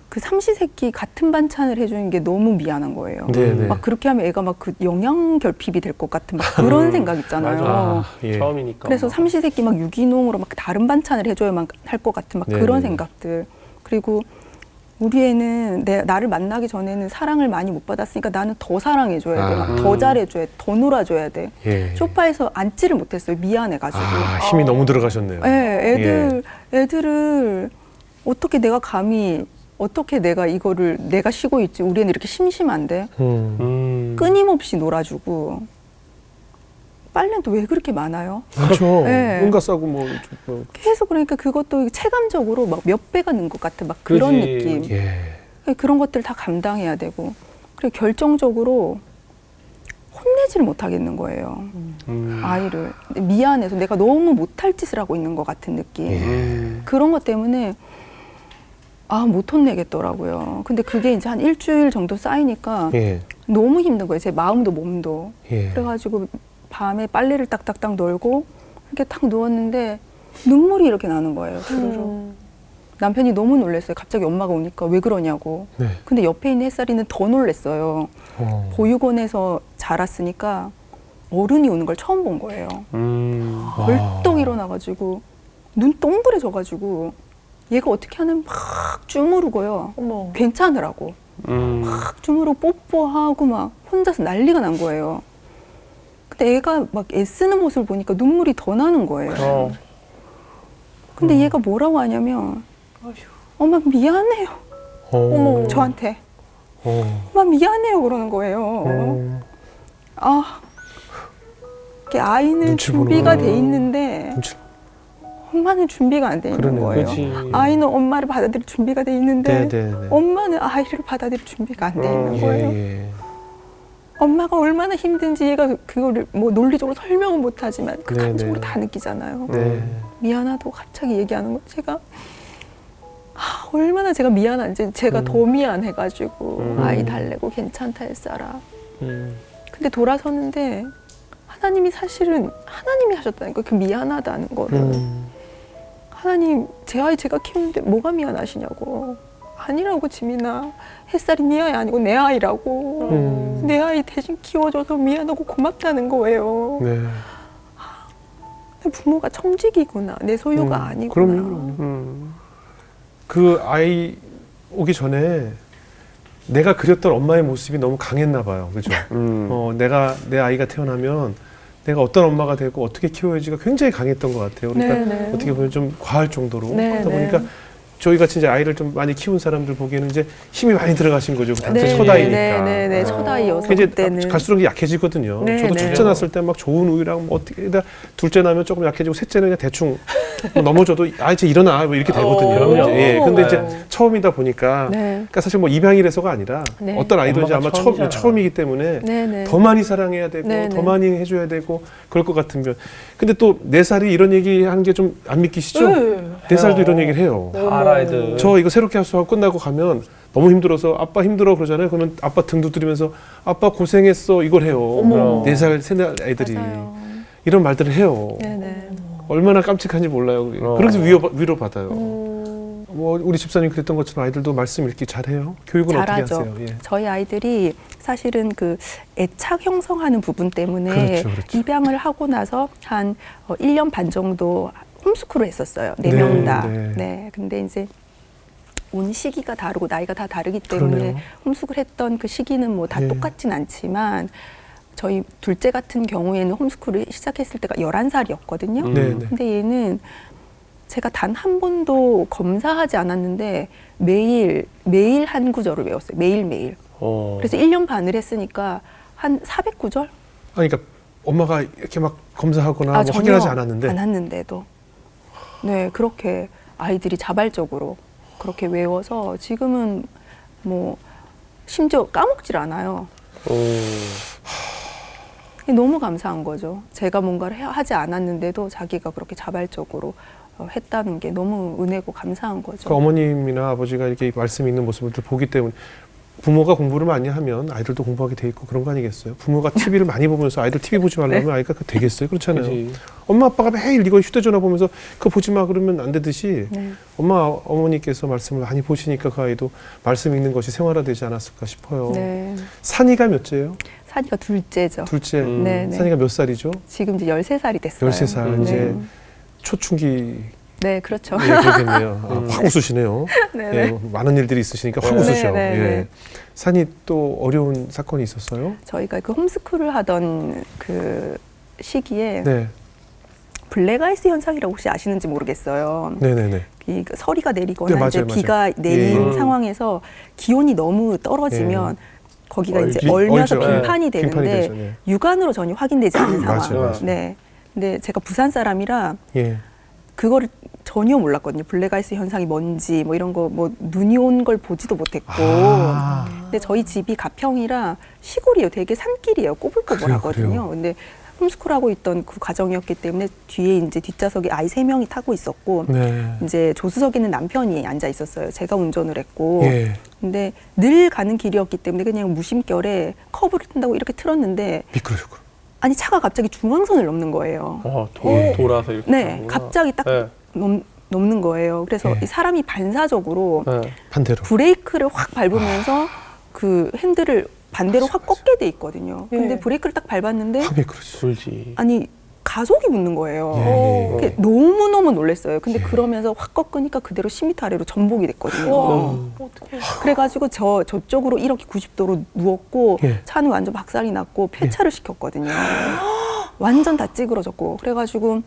그 삼시세끼 같은 반찬을 해주는 게 너무 미안한 거예요. 네, 네. 막 그렇게 하면 애가 막 그 영양 결핍이 될 것 같은 막 그런 생각 있잖아요. 맞아. 예. 처음이니까. 그래서 엄마가. 삼시세끼 막 유기농으로 막 다른 반찬을 해줘야만 할 것 같은 막 네, 그런 네. 생각들. 그리고 우리 애는 나를 만나기 전에는 사랑을 많이 못 받았으니까 나는 더 사랑해줘야 돼. 막 더 잘해줘야 돼. 더 놀아줘야 돼. 예. 소파에서 앉지를 못했어요. 미안해가지고. 힘이 너무 들어가셨네요. 네, 애들을 어떻게 내가 감히 어떻게 내가 이거를 내가 쉬고 있지. 우리 애는 이렇게 심심한데 끊임없이 놀아주고 빨래는 또 왜 그렇게 많아요? 그렇죠. 네. 온갖 싸고 뭐. 계속 그러니까 그것도 체감적으로 막 몇 배가 는 것 같은 막 그런 그지. 느낌. 예. 그런 것들 다 감당해야 되고 그리고 결정적으로 혼내지를 못하겠는 거예요. 아이를 미안해서 내가 너무 못할 짓을 하고 있는 것 같은 느낌. 그런 것 때문에 못 혼내겠더라고요. 근데 그게 이제 한 일주일 정도 쌓이니까 예. 너무 힘든 거예요. 제 마음도 몸도. 예. 그래가지고 밤에 빨래를 딱딱딱 널고 이렇게 딱 누웠는데 눈물이 이렇게 나는 거예요. 주르륵. 남편이 너무 놀랐어요. 갑자기 엄마가 오니까 왜 그러냐고. 네. 근데 옆에 있는 햇살이는 더 놀랐어요. 어. 보육원에서 자랐으니까 어른이 오는 걸 처음 본 거예요. 벌떡 일어나가지고 눈 동그래져가지고 얘가 어떻게 하면 막 주무르고요. 어머. 괜찮으라고. 막 주무르고 뽀뽀하고 막 혼자서 난리가 난 거예요. 근데 애가 막 애쓰는 모습을 보니까 눈물이 더 나는 거예요. 근데 얘가 뭐라고 하냐면 엄마 미안해요. 어머. 저한테. 엄마 미안해요 그러는 거예요. 이렇게 아이는 눈치 준비가 보는구나. 돼 있는데 눈치- 엄마는 준비가 안 돼 있는 그러네요. 거예요. 그치. 아이는 엄마를 받아들일 준비가 돼 있는데 네, 네, 네. 엄마는 아이를 받아들일 준비가 안 돼 있는 거예요. 예. 엄마가 얼마나 힘든지 얘가 그거를 뭐 논리적으로 설명은 못하지만 그 네, 감정으로 네. 다 느끼잖아요. 네. 미안하다고 갑자기 얘기하는 거 제가 얼마나 제가 미안한지 제가 더 미안해가지고 아이 달래고 괜찮다 했어라. 근데 돌아서는데 하나님이 사실은 하나님이 하셨다니까 그 미안하다는 거를. 하나님 제 아이 제가 키우는데 뭐가 미안하시냐고. 아니라고 지민아. 햇살이 네 아이 아니고 내 아이라고. 내 아이 대신 키워줘서 미안하고 고맙다는 거예요. 네. 부모가 청직이구나. 내 소유가 아니구나. 그럼요. 그 아이 오기 전에 내가 그렸던 엄마의 모습이 너무 강했나 봐요. 그죠? 내가 내 아이가 태어나면 내가 어떤 엄마가 되고 어떻게 키워야지가 굉장히 강했던 것 같아요. 그러니까 네, 네. 어떻게 보면 좀 과할 정도로 네, 그러다 네. 보니까 저희 같이 이제 아이를 좀 많이 키운 사람들 보기에는 이제 힘이 많이 들어가신 거죠. 당시 네, 첫 아이니까. 네, 첫 아이여서 이제 그때는 갈수록 약해지거든요. 네, 저도 네. 첫째 낳았을 때 막 좋은 우유랑 뭐 어떻게 둘째 낳으면 조금 약해지고 셋째는 그냥 대충 뭐 넘어져도 이제 일어나 뭐 이렇게 되거든요. 그럼요. 예, 근데 네. 이제 처음이다 보니까 네. 그러니까 사실 뭐 입양이라서가 아니라 네. 어떤 아이도 이제 아마 엄마가 처음이잖아. 처음이기 때문에 네. 더 많이 사랑해야 되고 네, 더 네. 많이 해줘야 되고 그럴 것 같으면 근데 또 4살이 이런 얘기 하는 게 좀 안 믿기시죠? 네. 4살도 해요. 이런 얘기를 해요. 다 알아 애들. 저 이거 새롭게 합수하고 끝나고 가면 너무 힘들어서 아빠 힘들어 그러잖아요. 그러면 아빠 등 두드리면서 아빠 고생했어 이걸 해요. 어머. 4살, 3살 애들이 맞아요. 이런 말들을 해요. 네네. 얼마나 깜찍한지 몰라요. 어. 그래서 위로 받아요. 뭐 우리 집사님 그랬던 것처럼 아이들도 말씀 읽기 잘해요. 교육은 잘하죠. 어떻게 하세요? 예. 저희 아이들이 사실은 그 애착 형성하는 부분 때문에 그렇죠. 입양을 하고 나서 한 1년 반 정도 홈스쿨을 했었어요. 네 네, 명 다. 네. 네. 근데 이제 온 시기가 다르고 나이가 다 다르기 때문에 그러네요. 홈스쿨 했던 그 시기는 뭐 다 예. 똑같진 않지만 저희 둘째 같은 경우에는 홈스쿨을 시작했을 때가 11살이었거든요. 음. 네, 네. 근데 얘는 제가 단 한 번도 검사하지 않았는데 매일 한 구절을 외웠어요. 매일. 그래서 1년 반을 했으니까 한 400구절? 아니, 그러니까 엄마가 이렇게 막 검사하거나 뭐 전혀 확인하지 않았는데 안 했는데도 네 그렇게 아이들이 자발적으로 그렇게 외워서 지금은 뭐 심지어 까먹질 않아요. 너무 감사한 거죠. 제가 뭔가를 하지 않았는데도 자기가 그렇게 자발적으로 했다는 게 너무 은혜고 감사한 거죠. 그 어머님이나 아버지가 이렇게 말씀 있는 모습을 보기 때문에 부모가 공부를 많이 하면 아이들도 공부하게 돼 있고 그런 거 아니겠어요? 부모가 TV를 많이 보면서 아이들 TV 보지 말라면 아이가 그거 되겠어요? 그렇잖아요. 그치. 엄마 아빠가 매일 이거 휴대전화 보면서 그거 보지 마 그러면 안 되듯이 네. 어머니께서 말씀을 많이 보시니까 그 아이도 말씀 읽는 것이 생활화되지 않았을까 싶어요. 네. 산이가 몇째예요? 산이가 둘째죠. 둘째. 네, 네. 산이가 몇 살이죠? 지금 이제 13살이 됐어요. 13살. 이제 네. 초춘기 네, 그렇죠. 예, 그러겠네요. 확 웃으시네요. 네, 예, 네. 많은 일들이 있으시니까 확 네, 웃으셔. 네, 네, 예. 네. 산이 또 어려운 사건이 있었어요? 저희가 그 홈스쿨을 하던 그 시기에 네. 블랙아이스 현상이라고 혹시 아시는지 모르겠어요. 네네네. 이 서리가 내리거나 네, 이제 맞아요. 비가 내린 예. 상황에서 기온이 너무 떨어지면 거기가 이제 얼지- 얼면서 얼죠. 빙판이 예. 되는데 빙판이 되죠. 예. 육안으로 전혀 확인되지 않는 상황. 맞아요. 네. 근데 제가 부산 사람이라 예. 그거를 전혀 몰랐거든요. 블랙아이스 현상이 뭔지 뭐 이런 거 뭐 눈이 온 걸 보지도 못했고. 아. 근데 저희 집이 가평이라 시골이에요. 되게 산길이에요. 꼬불꼬불하거든요. 그래요. 근데 홈스쿨하고 있던 그 과정이었기 때문에 뒤에 이제 뒷좌석에 아이 3명이 타고 있었고 네. 이제 조수석에는 남편이 앉아 있었어요. 제가 운전을 했고. 예. 근데 늘 가는 길이었기 때문에 그냥 무심결에 커브를 튼다고 이렇게 틀었는데 미끄러지고. 아니 차가 갑자기 중앙선을 넘는 거예요. 예. 돌아서 이렇게. 네, 가는구나. 갑자기 딱 네. 넘는 거예요. 그래서 예. 이 사람이 반사적으로 네. 반대로. 브레이크를 확 밟으면서 그 핸들을 반대로 확 꺾게 돼 있거든요. 근데 예. 브레이크를 딱 밟았는데 확 미끄러지. 불지. 아니 가속이 붙는 거예요. 예. 그게 너무너무 놀랐어요. 근데 예. 그러면서 확 꺾으니까 그대로 10m 아래로 전복이 됐거든요. 와, 어떡해. 그래가지고 저쪽으로 이렇게 90도로 누웠고 예. 차는 완전 박살이 났고 폐차를 시켰거든요. 완전 다 찌그러졌고 그래가지고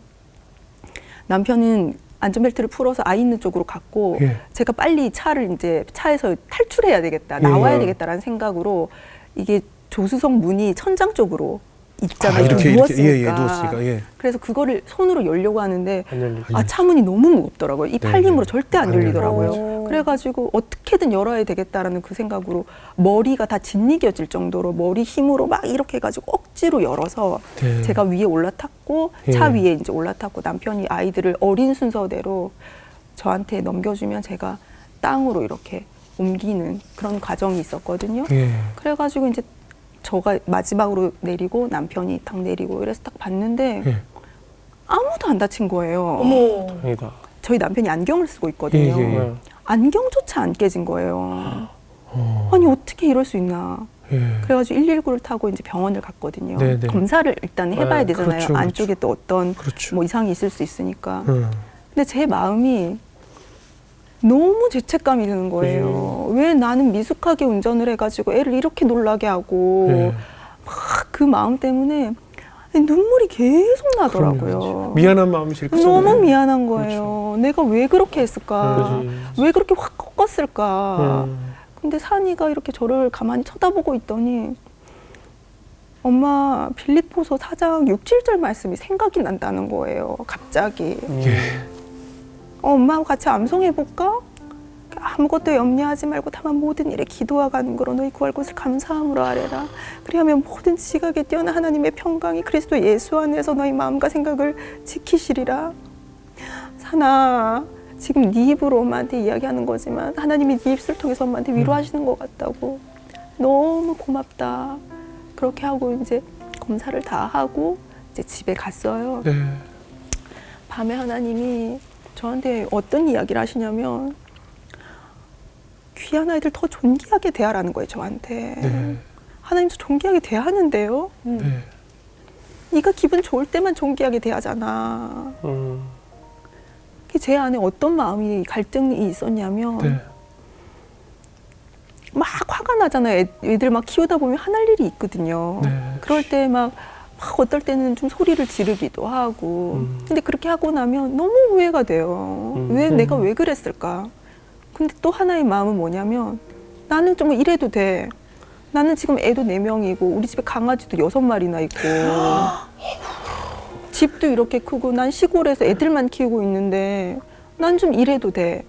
남편은 안전벨트를 풀어서 아이 있는 쪽으로 갔고 예. 제가 빨리 차를 이제 차에서 탈출해야 되겠다, 예. 나와야 되겠다라는 생각으로 이게 조수석 문이 천장 쪽으로 있잖아요. 이렇게 누웠으니까. 누웠으니까. 예. 그래서 그거를 손으로 열려고 하는데 안 열리지. 차문이 너무 무겁더라고요. 이 네, 팔힘으로 네. 절대 안 안 열리더라고요. 열려요. 그래가지고 어떻게든 열어야 되겠다라는 그 생각으로 머리가 다 짓이겨질 정도로 머리 힘으로 막 이렇게 해가지고 억지로 열어서 네. 제가 위에 올라탔고 예. 차 위에 이제 올라탔고 남편이 아이들을 어린 순서대로 저한테 넘겨주면 제가 땅으로 이렇게 옮기는 그런 과정이 있었거든요. 예. 그래가지고 이제 저가 마지막으로 내리고 남편이 딱 내리고 이래서 딱 봤는데 예. 아무도 안 다친 거예요. 어머. 다행이다. 저희 남편이 안경을 쓰고 있거든요. 예, 예, 예. 네. 안경조차 안 깨진 거예요. 어. 아니 어떻게 이럴 수 있나. 예. 그래가지고 119를 타고 이제 병원을 갔거든요. 네, 네. 검사를 일단 해봐야 네, 되잖아요. 그렇죠, 안쪽에 또 어떤 그렇죠. 뭐 이상이 있을 수 있으니까. 음. 근데 제 마음이 너무 죄책감이 드는 거예요. 왜 나는 미숙하게 운전을 해가지고 애를 이렇게 놀라게 하고 예. 막 그 마음 때문에 근데 눈물이 계속 나더라고요. 미안한 마음이 제일 크잖아요. 너무 미안한 거예요. 내가 왜 그렇게 했을까? 그렇지. 왜 그렇게 확 꺾었을까? 음. 근데 산이가 이렇게 저를 가만히 쳐다보고 있더니 엄마 빌립보서 4장 6, 7절 말씀이 생각이 난다는 거예요. 갑자기. 예. 엄마하고 같이 암송해볼까? 아무것도 염려하지 말고 다만 모든 일에 기도와 간구로 너희 구할 것을 감사함으로 아뢰라. 그리하면 모든 지각에 뛰어난 하나님의 평강이 그리스도 예수 안에서 너희 마음과 생각을 지키시리라. 산아, 지금 네 입으로 엄마한테 이야기하는 거지만 하나님이 네 입술 통해서 엄마한테 위로하시는 것 같다고. 너무 고맙다. 그렇게 하고 이제 검사를 다 하고 이제 집에 갔어요. 네. 밤에 하나님이 저한테 어떤 이야기를 하시냐면 귀한 아이들 더 존귀하게 대하라는 거예요, 저한테. 네. 하나님 저 존귀하게 대하는데요. 네. 네가 기분 좋을 때만 존귀하게 대하잖아. 제 안에 어떤 마음이 갈등이 있었냐면 네. 막 화가 나잖아요. 애들 막 키우다 보면 화날 일이 있거든요. 네. 그럴 때 막 어떨 때는 좀 소리를 지르기도 하고. 근데 그렇게 하고 나면 너무 후회가 돼요. 내가 왜 그랬을까? 근데 또 하나의 마음은 뭐냐면 나는 좀 이래도 돼. 나는 지금 애도 4명이고 우리 집에 강아지도 6마리나 있고 집도 이렇게 크고 난 시골에서 애들만 키우고 있는데 난 좀 이래도 돼.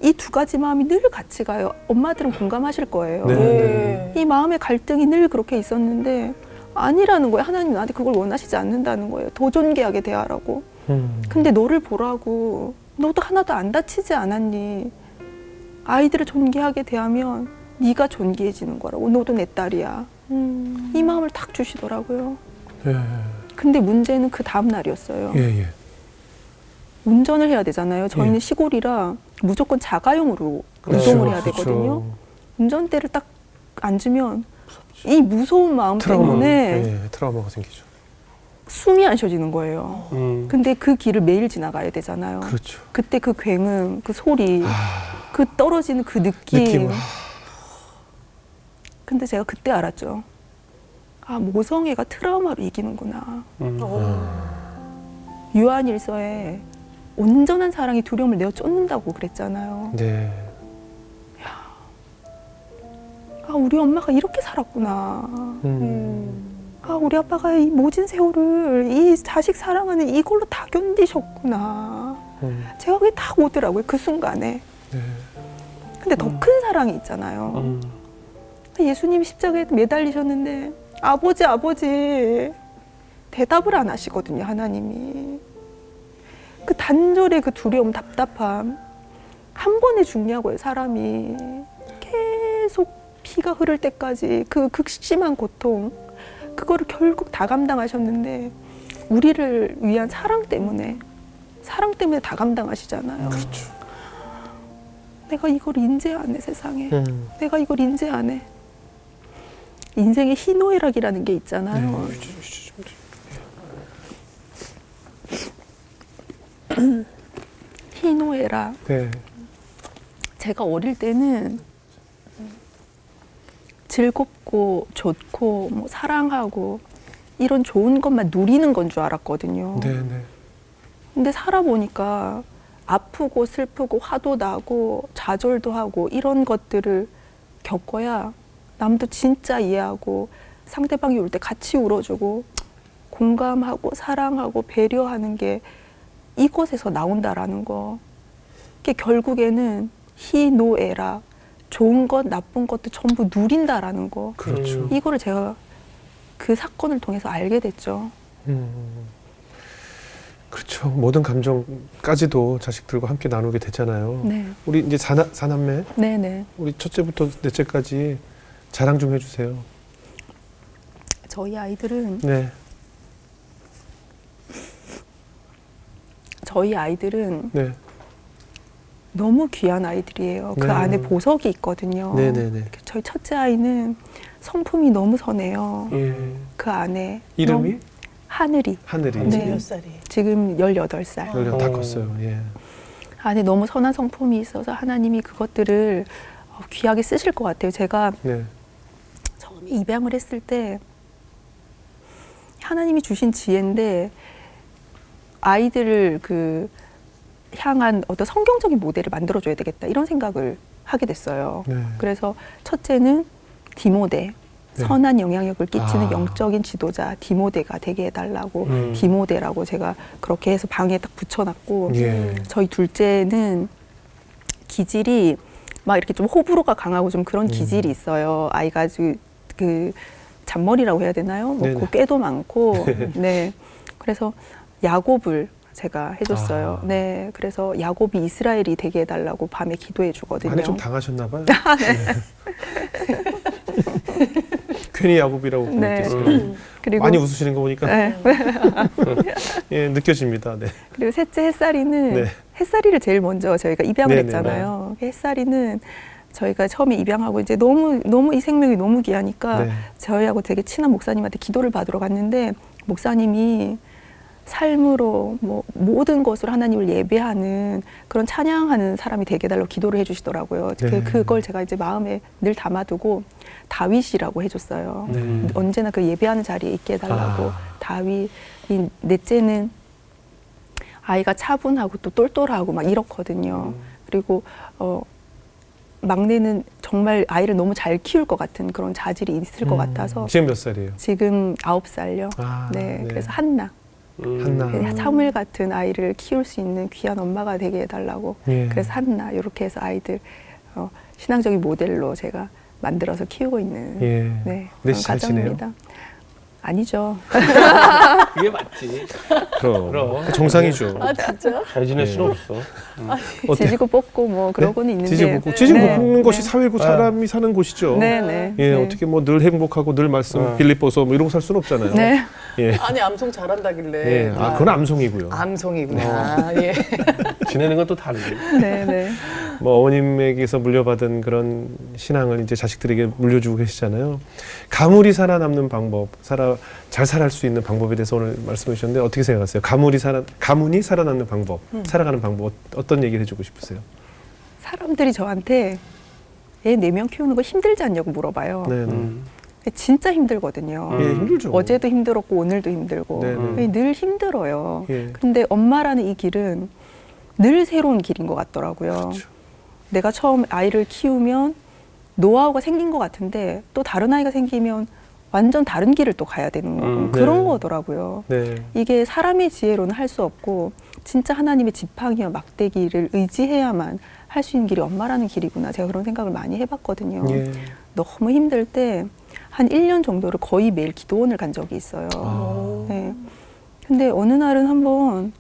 이 두 가지 마음이 늘 같이 가요. 엄마들은 공감하실 거예요. 네. 이 마음의 갈등이 늘 그렇게 있었는데 아니라는 거예요. 하나님 나한테 그걸 원하시지 않는다는 거예요. 더 존귀하게 대하라고. 근데 너를 보라고. 너도 하나도 안 다치지 않았니? 아이들을 존귀하게 대하면 네가 존귀해지는 거라고. 너도 내 딸이야. 이 마음을 탁 주시더라고요. 예. 근데 문제는 그 다음 날이었어요. 예. 예. 운전을 해야 되잖아요. 저희는 예. 시골이라 무조건 자가용으로 그렇죠. 이동을 해야 그렇죠. 되거든요. 운전대를 딱 앉으면 이 무서운 마음 트라우마. 때문에 예. 트라우마가 생기죠. 숨이 안 쉬어지는 거예요. 근데 그 길을 매일 지나가야 되잖아요. 그렇죠. 그때 그 굉음, 그 소리, 그 떨어지는 그 느낌. 근데 제가 그때 알았죠. 아, 모성애가 트라우마로 이기는구나. 요한일서에 온전한 사랑이 두려움을 내어 쫓는다고 그랬잖아요. 네. 아, 우리 엄마가 이렇게 살았구나. 아, 우리 아빠가 이 모진 세월을 이 자식 사랑하는 이걸로 다 견디셨구나. 제가 그게 다 오더라고요, 그 순간에. 네. 근데 더 큰 사랑이 있잖아요. 예수님이 십자가에 매달리셨는데 아버지, 아버지 대답을 안 하시거든요, 하나님이. 그 단절의 그 두려움, 답답함. 한 번에 죽냐고요, 사람이. 계속 피가 흐를 때까지 그 극심한 고통. 그거를 결국 다 감당하셨는데 우리를 위한 사랑 때문에 다 감당하시잖아요. 그렇죠. 내가 이걸 인지 안 해, 세상에. 내가 이걸 인지 안 해. 인생의 희노애락이라는 게 있잖아요. 희노애락. 네. 제가 어릴 때는 즐겁고 좋고 뭐 사랑하고 이런 좋은 것만 누리는 건 줄 알았거든요. 네. 네. 근데 살아보니까 아프고 슬프고 화도 나고 좌절도 하고 이런 것들을 겪어야 남도 진짜 이해하고 상대방이 울 때 같이 울어주고 공감하고 사랑하고 배려하는 게 이곳에서 나온다라는 거. 그게 결국에는 희노애락, 좋은 것 나쁜 것도 전부 누린다라는 거. 그렇죠. 이거를 제가 그 사건을 통해서 알게 됐죠. 그렇죠. 모든 감정까지도 자식들과 함께 나누게 되잖아요. 네. 우리 이제 사남매, 네네. 우리 첫째부터 넷째까지 자랑 좀 해주세요. 저희 아이들은 네. 네. 너무 귀한 아이들이에요. 그 네. 안에 보석이 있거든요. 네네네. 저희 첫째 아이는 성품이 너무 선해요. 예. 그 안에 이름이? 너무 하늘이. 하늘이. 네. 몇 살이? 지금 18살. 다 컸어요. 예. 안에 너무 선한 성품이 있어서 하나님이 그것들을 귀하게 쓰실 것 같아요. 제가 네. 처음에 입양을 했을 때 하나님이 주신 지혜인데 아이들을 향한 어떤 성경적인 모델을 만들어줘야 되겠다 이런 생각을 하게 됐어요. 네. 그래서 첫째는 디모데, 네. 선한 영향력을 끼치는 아. 영적인 지도자 디모데가 되게 해달라고 음. 디모데라고 제가 그렇게 해서 방에 딱 붙여놨고 예. 저희 둘째는 기질이 막 이렇게 좀 호불호가 강하고 좀 그런 기질이 있어요. 아이가 아주 잔머리라고 해야 되나요? 뭐 네네. 꾀도 많고 네. 그래서 야곱을 제가 해줬어요. 아. 네, 그래서 야곱이 이스라엘이 되게 해달라고 밤에 기도해 주거든요. 많이 좀 당하셨나 봐요. 괜히 야곱이라고 네. 보냈겠어요. 그리고 많이 웃으시는 거 보니까 네. 예, 느껴집니다. 네. 그리고 셋째 햇살이는 네. 햇살이를 제일 먼저 저희가 입양을 네네. 했잖아요. 햇살이는 저희가 처음에 입양하고 이제 너무 이 생명이 너무 귀하니까 네. 저희하고 되게 친한 목사님한테 기도를 받으러 갔는데 목사님이 삶으로 뭐 모든 것으로 하나님을 예배하는 그런 찬양하는 사람이 되게 해달라고 기도를 해주시더라고요. 네. 그걸 제가 이제 마음에 늘 담아두고 다윗이라고 해줬어요. 네. 언제나 그 예배하는 자리에 있게 해달라고. 아. 다윗. 이 넷째는 아이가 차분하고 또 똘똘하고 막 이렇거든요. 그리고 막내는 정말 아이를 너무 잘 키울 것 같은 그런 자질이 있을 것 같아서 지금 몇 살이에요? 지금 9살요. 아, 네, 네. 그래서 한나. 한나. 사무엘 같은 아이를 키울 수 있는 귀한 엄마가 되게 해달라고. 예. 그래서 한나 이렇게 해서 아이들 신앙적인 모델로 제가 만들어서 키우고 있는 예. 네, 넷이 그런 잘 지내요? 가정입니다. 아니죠. 그게 맞지. 그럼. 그럼. 정상이죠. 아 진짜? 잘 지낼 네. 수는 없어. 어때요? 지지고 뽑고 뭐 그러고는 있는데. 지지고 네, 볶는 것이 네. 사회고 사람이 사는 곳이죠. 네, 네. 예, 네. 어떻게 뭐 늘 행복하고 늘 말씀 빌립보서 뭐 이러고 살 수는 없잖아요. 네. 예. 아니 암송 잘한다길래. 예. 아, 그건 암송이고요. 암송이구나. 예. 지내는 건 또 다르지. 네, 네. 뭐 어머님에게서 물려받은 그런 신앙을 이제 자식들에게 물려주고 계시잖아요. 가물이 살아남는 방법, 잘 살아갈 수 있는 방법에 대해서 오늘 말씀해 주셨는데 어떻게 생각하세요? 가문이 살아남는 방법, 살아가는 방법 어떤 얘기를 해주고 싶으세요? 사람들이 저한테 애 4명 키우는 거 힘들지 않냐고 물어봐요. 네, 네. 진짜 힘들거든요. 예, 힘들죠. 어제도 힘들었고 오늘도 힘들고 네, 늘 힘들어요. 예. 근데 엄마라는 이 길은 늘 새로운 길인 것 같더라고요. 그렇죠. 내가 처음 아이를 키우면 노하우가 생긴 것 같은데 또 다른 아이가 생기면 완전 다른 길을 또 가야 되는 그런 네. 거더라고요. 네. 이게 사람의 지혜로는 할 수 없고 진짜 하나님의 지팡이와 막대기를 의지해야만 할 수 있는 길이 엄마라는 길이구나. 제가 그런 생각을 많이 해봤거든요. 예. 너무 힘들 때 한 1년 정도를 거의 매일 기도원을 간 적이 있어요. 아. 네. 근데 어느 날은 한번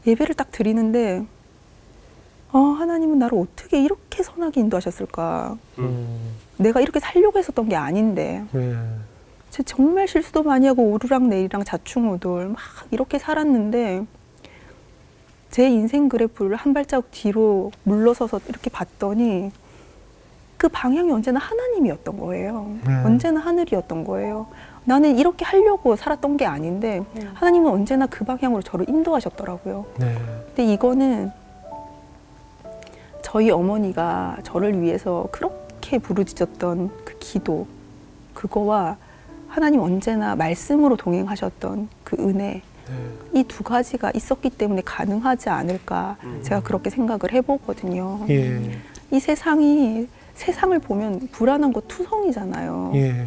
예배를 딱 드리는데 하나님은 나를 어떻게 이렇게 선하게 인도하셨을까. 내가 이렇게 살려고 했었던 게 아닌데 네. 정말 실수도 많이 하고 오르락내리락 자충우돌 막 이렇게 살았는데 제 인생 그래프를 한 발자국 뒤로 물러서서 이렇게 봤더니 그 방향이 언제나 하나님이었던 거예요. 네. 언제나 하늘이었던 거예요. 나는 이렇게 하려고 살았던 게 아닌데 하나님은 언제나 그 방향으로 저를 인도하셨더라고요. 네. 근데 이거는 저희 어머니가 저를 위해서 그렇게 부르짖었던 그 기도, 그거와 하나님 언제나 말씀으로 동행하셨던 그 은혜, 이 두 가지가 있었기 때문에 가능하지 않을까 제가 그렇게 생각을 해보거든요. 예. 이 세상을 보면 불안한 거 투성이잖아요. 예.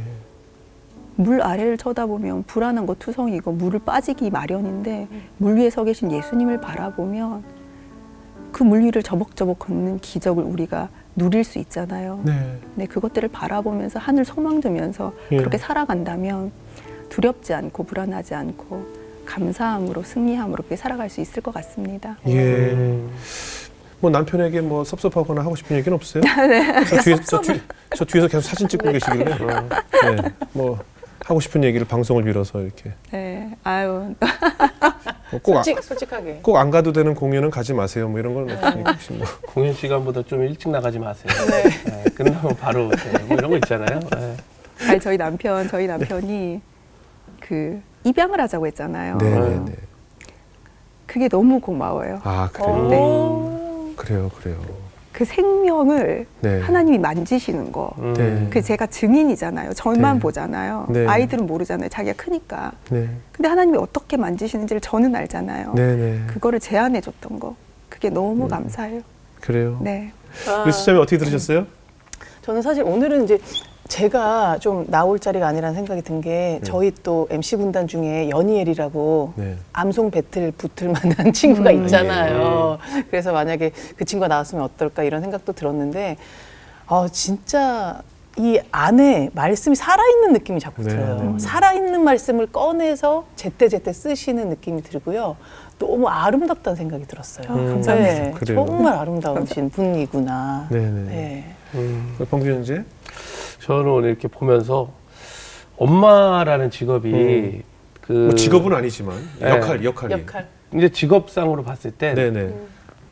물 아래를 쳐다보면 불안한 거 투성이고 물을 빠지기 마련인데 물 위에 서 계신 예수님을 바라보면 그 물 위를 저벅저벅 걷는 기적을 우리가 누릴 수 있잖아요. 네. 네, 그것들을 바라보면서 하늘 소망 두면서 예. 그렇게 살아간다면 두렵지 않고 불안하지 않고 감사함으로 승리함으로 그렇게 살아갈 수 있을 것 같습니다. 예. 뭐 남편에게 뭐 섭섭하거나 하고 싶은 얘기는 없어요? 네. 저 뒤에서 계속 사진 찍고 계시길래 네. 뭐 하고 싶은 얘기를 방송을 빌어서 이렇게 네, 아유, 꼭 솔직하게. 꼭 안 가도 되는 공연은 가지 마세요. 뭐 이런 건 없으니까 혹시 뭐. 공연 시간보다 좀 일찍 나가지 마세요. 네. 네, 끝나면 바로 오세요. 뭐 이런 거 있잖아요. 네. 아니, 저희 남편이 그 입양을 하자고 했잖아요. 네네네. 그게 너무 고마워요. 아 그래요. 네. 그래요. 그 생명을 네. 하나님이 만지시는 거. 네. 그 제가 증인이잖아요. 저만 네. 보잖아요. 네. 아이들은 모르잖아요. 자기가 크니까. 네. 근데 하나님이 어떻게 만지시는지를 저는 알잖아요. 네. 네. 그거를 제안해 줬던 거. 그게 너무 감사해요. 그래요. 네. 우리 수자매 어떻게 들으셨어요? 저는 사실 오늘은 이제 제가 좀 나올 자리가 아니라는 생각이 든 게 저희 또 MC 군단 중에 연희엘이라고 네. 암송 배틀 붙을 만한 친구가 있잖아요. 그래서 만약에 그 친구가 나왔으면 어떨까 이런 생각도 들었는데 진짜 이 안에 말씀이 살아있는 느낌이 자꾸 네, 들어요. 네. 살아있는 말씀을 꺼내서 제때제때 쓰시는 느낌이 들고요. 너무 아름답다는 생각이 들었어요. 감사합니다. 네, 그래요. 정말 아름다우신 분이구나. 네네. 네. 범규 형제? 저는 오늘 이렇게 보면서 엄마라는 직업이 그 뭐 직업은 아니지만 네. 역할이. 역할. 이제 직업상으로 봤을 때 네네.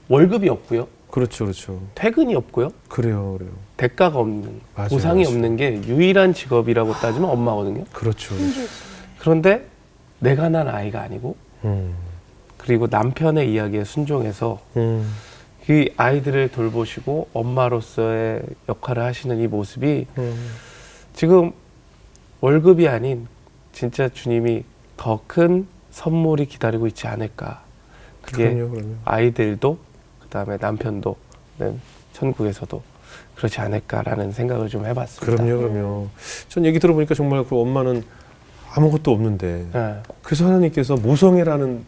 월급이 없고요, 그렇죠, 그렇죠. 퇴근이 없고요, 그래요, 그래요. 대가가 없는, 맞아요, 보상이 맞아요. 없는 게 유일한 직업이라고 따지면 엄마거든요. 그렇죠. 그런데 내가 난 아이가 아니고 그리고 남편의 이야기에 순종해서 이 아이들을 돌보시고 엄마로서의 역할을 하시는 이 모습이 지금 월급이 아닌 진짜 주님이 더 큰 선물이 기다리고 있지 않을까. 그게 그럼요. 아이들도 그다음에 남편도 천국에서도 그렇지 않을까라는 생각을 좀 해봤습니다. 그럼요. 전 얘기 들어보니까 정말 그 엄마는 아무것도 없는데 네. 그래서 하나님께서 모성애라는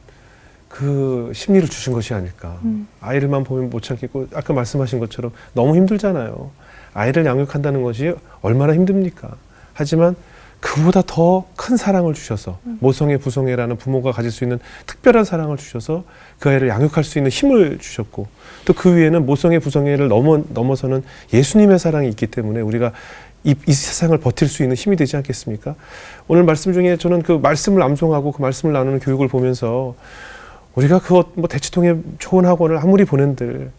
그 심리를 주신 것이 아닐까. 아이를만 보면 못 참겠고 아까 말씀하신 것처럼 너무 힘들잖아요. 아이를 양육한다는 것이 얼마나 힘듭니까? 하지만 그보다 더 큰 사랑을 주셔서 모성애, 부성애라는 부모가 가질 수 있는 특별한 사랑을 주셔서 그 아이를 양육할 수 있는 힘을 주셨고 또 그 위에는 모성애, 부성애를 넘어서는 예수님의 사랑이 있기 때문에 우리가 이 세상을 버틸 수 있는 힘이 되지 않겠습니까? 오늘 말씀 중에 저는 그 말씀을 암송하고 그 말씀을 나누는 교육을 보면서 우리가 뭐 대치동에 좋은 학원을 아무리 보낸들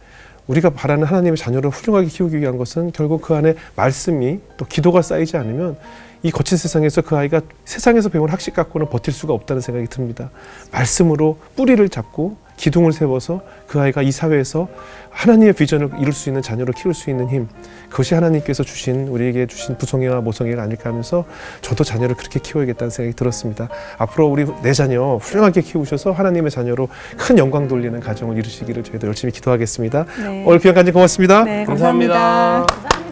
우리가 바라는 하나님의 자녀를 훌륭하게 키우기 위한 것은 결국 그 안에 말씀이 또 기도가 쌓이지 않으면 이 거친 세상에서 그 아이가 세상에서 배운 학식 갖고는 버틸 수가 없다는 생각이 듭니다. 말씀으로 뿌리를 잡고 기둥을 세워서 그 아이가 이 사회에서 하나님의 비전을 이룰 수 있는 자녀를 키울 수 있는 힘, 그것이 하나님께서 우리에게 주신 부성애와 모성애가 아닐까 하면서 저도 자녀를 그렇게 키워야겠다는 생각이 들었습니다. 앞으로 우리 내 자녀 훌륭하게 키우셔서 하나님의 자녀로 큰 영광 돌리는 가정을 이루시기를 저희도 열심히 기도하겠습니다. 네. 오늘 귀한 간증 고맙습니다. 네, 감사합니다. 감사합니다.